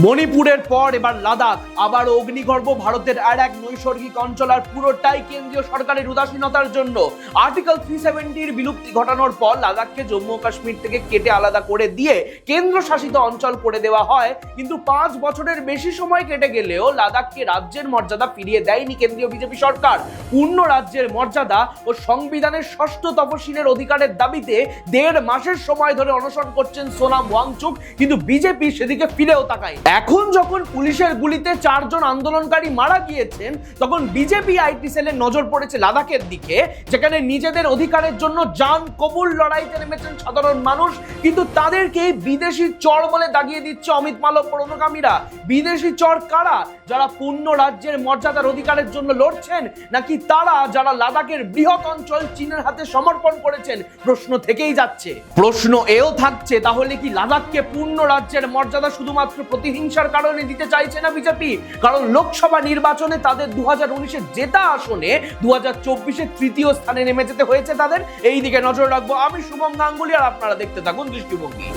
মণিপুরের পর এবার লাদাখ, আবার অগ্নিগর্ভ ভারতের আর এক নৈসর্গিক অঞ্চল, আর পুরোটাই কেন্দ্রীয় সরকারের উদাসীনতার জন্য। আর্টিকেল 370 বিলুপ্তি ঘটানোর পর লাদাখকে জম্মু ও কাশ্মীর থেকে কেটে আলাদা করে দিয়ে কেন্দ্রশাসিত অঞ্চল করে দেওয়া হয়, কিন্তু 5 বছরের বেশি সময় কেটে গেলেও লাদাখকে রাজ্যের মর্যাদা ফিরিয়ে দেয়নি কেন্দ্রীয় বিজেপি সরকার। পূর্ণ রাজ্যের মর্যাদা ও সংবিধানের 6ষ্ঠ তফসিলের অধিকারের দাবিতে 1.5 মাসের সময় ধরে অনশন করছেন সোনাম ওয়াংচুক, কিন্তু বিজেপি সেদিকে ফিরেও তাকায়। এখন যখন পুলিশের গুলিতে 4 জন আন্দোলনকারী মারা গিয়েছেন, তখন বিজেপি আইটি সেলের নজর পড়েছে লাদাখের দিকে, যেখানে নিজেদের অধিকারের জন্য জান কবুল লড়াইতে নেমেছেন সাধারণ মানুষ, কিন্তু তাদেরকে বিদেশি চর বলে দাগিয়ে দিচ্ছে অমিত মালব অনুগামীরা। বিদেশি চর কারা? যারা পূর্ণ রাজ্যের মর্যাদার অধিকারের জন্য লড়ছেন, নাকি তারা যারা লাদাখের বৃহৎ অঞ্চল চীনের হাতে সমর্পণ করেছেন? প্রশ্ন থেকেই যাচ্ছে। প্রশ্ন এও থাকছে, তাহলে কি লাদাখকে পূর্ণ রাজ্যের মর্যাদা শুধুমাত্র প্রতিহিংসার কারণে দিতে চাইছে না বিজেপি? কারণ লোকসভা নির্বাচনে তাদের 2019-এ জেতা আসনে 2024-এ তৃতীয় স্থানে নেমে যেতে হয়েছে তাদের। এই দিকে নজর রাখবো আমি, শুভম গাঙ্গুলি, আর আপনারা দেখতে থাকুন দৃষ্টিভঙ্গি।